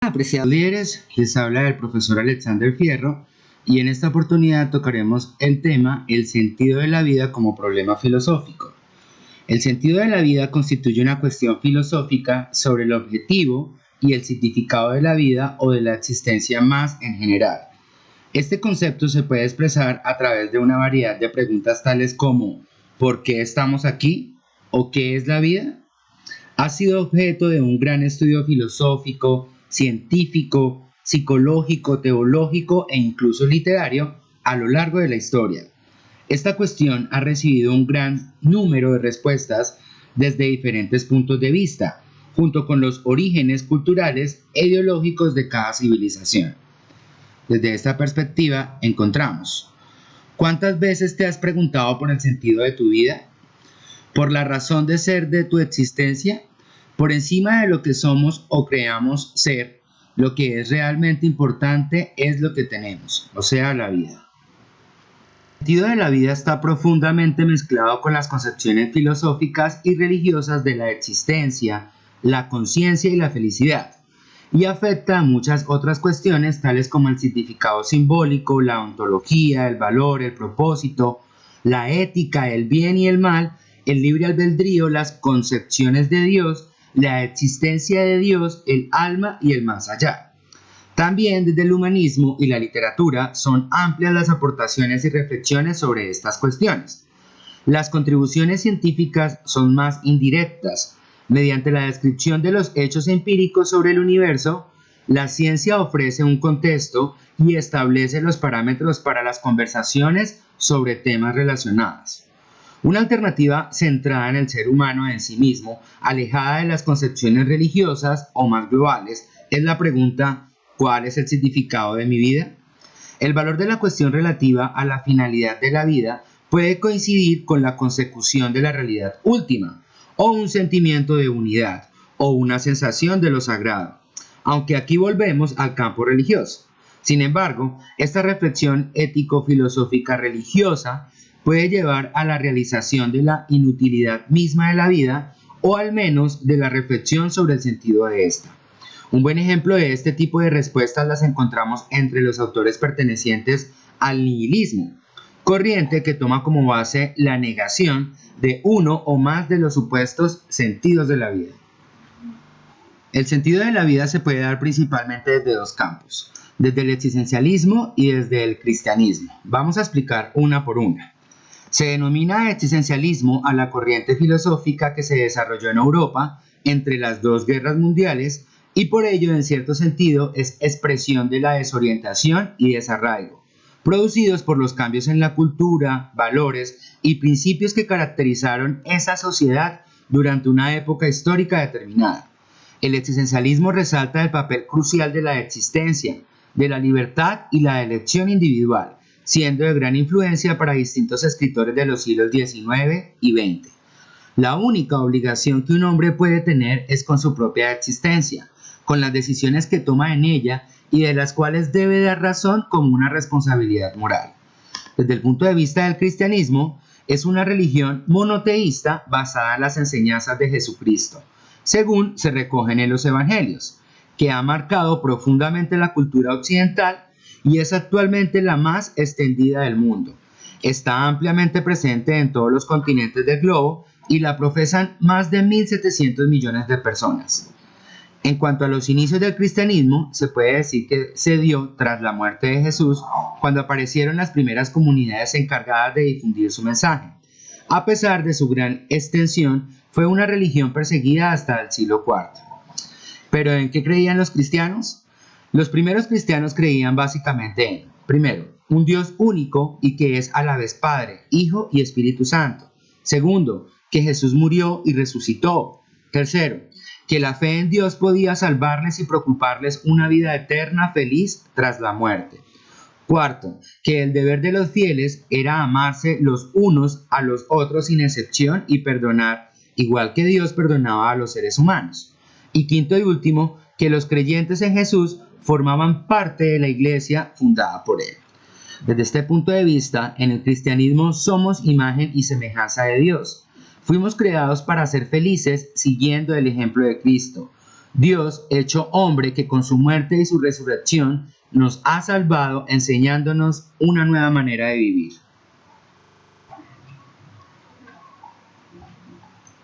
Apreciados líderes, les habla el profesor Alexander Fierro y en esta oportunidad tocaremos el tema el sentido de la vida como problema filosófico. El sentido de la vida constituye una cuestión filosófica sobre el objetivo y el significado de la vida o de la existencia más en general. Este concepto se puede expresar a través de una variedad de preguntas tales como ¿por qué estamos aquí? ¿O qué es la vida? Ha sido objeto de un gran estudio filosófico, científico, psicológico, teológico e incluso literario a lo largo de la historia. Esta cuestión ha recibido un gran número de respuestas desde diferentes puntos de vista, junto con los orígenes culturales e ideológicos de cada civilización. Desde esta perspectiva encontramos: ¿cuántas veces te has preguntado por el sentido de tu vida? ¿Por la razón de ser de tu existencia? Por encima de lo que somos o creamos ser, lo que es realmente importante es lo que tenemos, o sea, la vida. El sentido de la vida está profundamente mezclado con las concepciones filosóficas y religiosas de la existencia, la conciencia y la felicidad, y afecta a muchas otras cuestiones tales como el significado simbólico, la ontología, el valor, el propósito, la ética, el bien y el mal, el libre albedrío, las concepciones de Dios, la existencia de Dios, el alma y el más allá. También desde el humanismo y la literatura son amplias las aportaciones y reflexiones sobre estas cuestiones. Las contribuciones científicas son más indirectas. Mediante la descripción de los hechos empíricos sobre el universo, la ciencia ofrece un contexto y establece los parámetros para las conversaciones sobre temas relacionados. Una alternativa centrada en el ser humano en sí mismo, alejada de las concepciones religiosas o más globales, es la pregunta: ¿cuál es el significado de mi vida? El valor de la cuestión relativa a la finalidad de la vida puede coincidir con la consecución de la realidad última, o un sentimiento de unidad, o una sensación de lo sagrado, aunque aquí volvemos al campo religioso. Sin embargo, esta reflexión ético-filosófica religiosa puede llevar a la realización de la inutilidad misma de la vida, o al menos de la reflexión sobre el sentido de esta. Un buen ejemplo de este tipo de respuestas las encontramos entre los autores pertenecientes al nihilismo, corriente que toma como base la negación de uno o más de los supuestos sentidos de la vida. El sentido de la vida se puede dar principalmente desde dos campos, desde el existencialismo y desde el cristianismo. Vamos a explicar una por una. Se denomina existencialismo a la corriente filosófica que se desarrolló en Europa entre las dos guerras mundiales y por ello, en cierto sentido, es expresión de la desorientación y desarraigo, producidos por los cambios en la cultura, valores y principios que caracterizaron esa sociedad durante una época histórica determinada. El existencialismo resalta el papel crucial de la existencia, de la libertad y la elección individual, siendo de gran influencia para distintos escritores de los siglos XIX y XX. La única obligación que un hombre puede tener es con su propia existencia, con las decisiones que toma en ella y de las cuales debe dar razón como una responsabilidad moral. Desde el punto de vista del cristianismo, es una religión monoteísta basada en las enseñanzas de Jesucristo, según se recogen en los evangelios, que ha marcado profundamente la cultura occidental y es actualmente la más extendida del mundo. Está ampliamente presente en todos los continentes del globo y la profesan más de 1.700 millones de personas. En cuanto a los inicios del cristianismo, se puede decir que se dio tras la muerte de Jesús, cuando aparecieron las primeras comunidades encargadas de difundir su mensaje. A pesar de su gran extensión, fue una religión perseguida hasta el siglo IV. ¿Pero en qué creían los cristianos? Los primeros cristianos creían básicamente en, primero, un Dios único y que es a la vez Padre, Hijo y Espíritu Santo. Segundo, que Jesús murió y resucitó. Tercero, que la fe en Dios podía salvarles y procurarles una vida eterna feliz tras la muerte. Cuarto, que el deber de los fieles era amarse los unos a los otros sin excepción y perdonar, igual que Dios perdonaba a los seres humanos. Y quinto y último, que los creyentes en Jesús formaban parte de la iglesia fundada por él. Desde este punto de vista, en el cristianismo somos imagen y semejanza de Dios. Fuimos creados para ser felices siguiendo el ejemplo de Cristo. Dios hecho hombre que con su muerte y su resurrección nos ha salvado enseñándonos una nueva manera de vivir.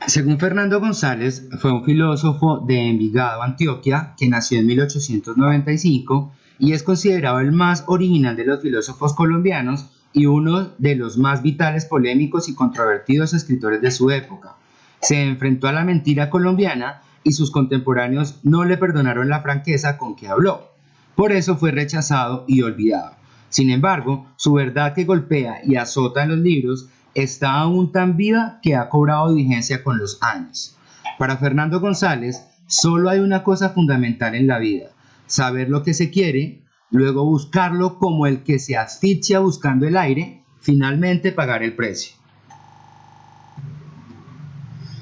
Según Fernando González, fue un filósofo de Envigado, Antioquia, que nació en 1895 y es considerado el más original de los filósofos colombianos y uno de los más vitales, polémicos y controvertidos escritores de su época. Se enfrentó a la mentira colombiana y sus contemporáneos no le perdonaron la franqueza con que habló. Por eso fue rechazado y olvidado. Sin embargo, su verdad que golpea y azota en los libros está aún tan viva que ha cobrado vigencia con los años. Para Fernando González, solo hay una cosa fundamental en la vida: saber lo que se quiere, luego buscarlo como el que se asfixia buscando el aire, finalmente pagar el precio.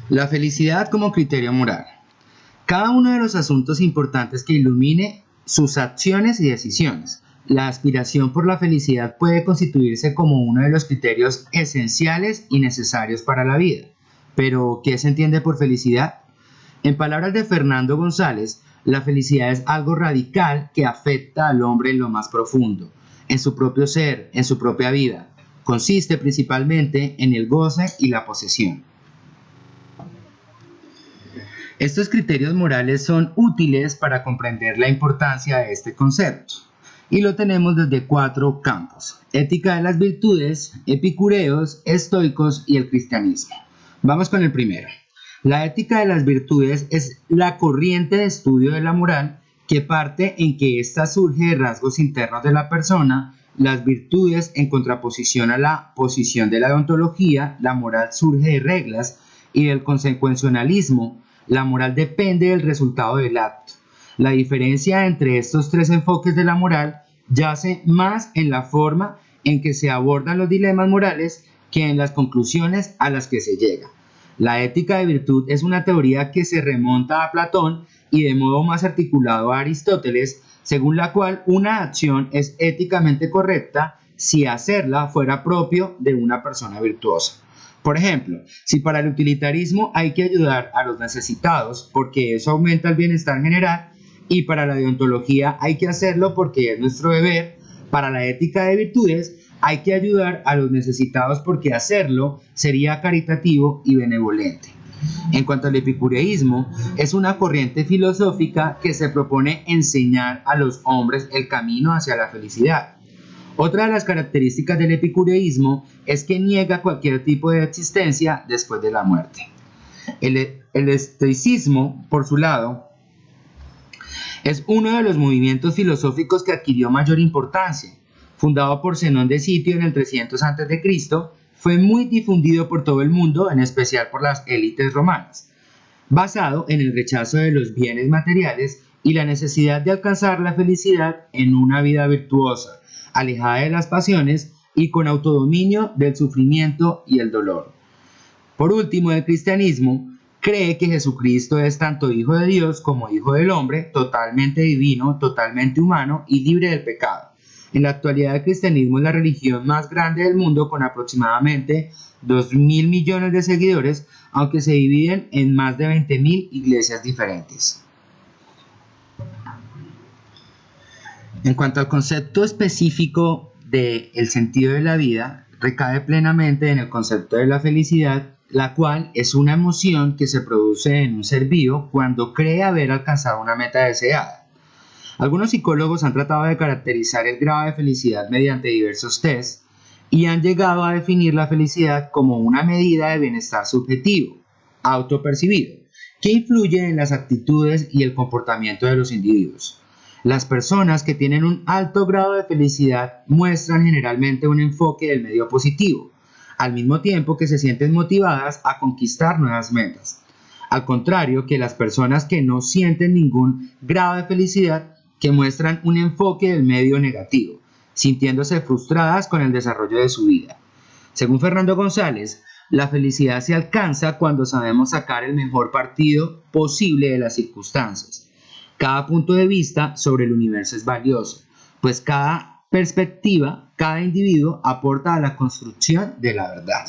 La felicidad como criterio moral. Cada uno de los asuntos importantes que ilumine sus acciones y decisiones. La aspiración por la felicidad puede constituirse como uno de los criterios esenciales y necesarios para la vida. Pero, ¿qué se entiende por felicidad? En palabras de Fernando González, la felicidad es algo radical que afecta al hombre en lo más profundo, en su propio ser, en su propia vida. Consiste principalmente en el goce y la posesión. Estos criterios morales son útiles para comprender la importancia de este concepto. Y lo tenemos desde 4 campos: ética de las virtudes, epicureos, estoicos y el cristianismo. Vamos con el primero. La ética de las virtudes es la corriente de estudio de la moral que parte en que ésta surge de rasgos internos de la persona. Las virtudes, en contraposición a la posición de la deontología, la moral surge de reglas, y del consecuencialismo, la moral depende del resultado del acto. La diferencia entre estos 3 enfoques de la moral yace más en la forma en que se abordan los dilemas morales que en las conclusiones a las que se llega. La ética de virtud es una teoría que se remonta a Platón y de modo más articulado a Aristóteles, según la cual una acción es éticamente correcta si hacerla fuera propio de una persona virtuosa. Por ejemplo, si para el utilitarismo hay que ayudar a los necesitados porque eso aumenta el bienestar general, y para la deontología hay que hacerlo porque es nuestro deber, para la ética de virtudes hay que ayudar a los necesitados porque hacerlo sería caritativo y benevolente. En cuanto al epicureísmo, es una corriente filosófica que se propone enseñar a los hombres el camino hacia la felicidad. Otra de las características del epicureísmo es que niega cualquier tipo de existencia después de la muerte. El estoicismo, por su lado, es uno de los movimientos filosóficos que adquirió mayor importancia. Fundado por Zenón de Sitio en el 300 a.C., fue muy difundido por todo el mundo, en especial por las élites romanas, basado en el rechazo de los bienes materiales y la necesidad de alcanzar la felicidad en una vida virtuosa, alejada de las pasiones y con autodominio del sufrimiento y el dolor. Por último, el cristianismo cree que Jesucristo es tanto Hijo de Dios como Hijo del Hombre, totalmente divino, totalmente humano y libre del pecado. En la actualidad, el cristianismo es la religión más grande del mundo, con aproximadamente 2.000 millones de seguidores, aunque se dividen en más de 20.000 iglesias diferentes. En cuanto al concepto específico del sentido de la vida, recae plenamente en el concepto de la felicidad, la cual es una emoción que se produce en un ser vivo cuando cree haber alcanzado una meta deseada. Algunos psicólogos han tratado de caracterizar el grado de felicidad mediante diversos tests y han llegado a definir la felicidad como una medida de bienestar subjetivo, autopercibido, que influye en las actitudes y el comportamiento de los individuos. Las personas que tienen un alto grado de felicidad muestran generalmente un enfoque del medio positivo, al mismo tiempo que se sienten motivadas a conquistar nuevas metas. Al contrario que las personas que no sienten ningún grado de felicidad, que muestran un enfoque del medio negativo, sintiéndose frustradas con el desarrollo de su vida. Según Fernando González, la felicidad se alcanza cuando sabemos sacar el mejor partido posible de las circunstancias. Cada punto de vista sobre el universo es valioso, pues cada perspectiva, cada individuo aporta a la construcción de la verdad.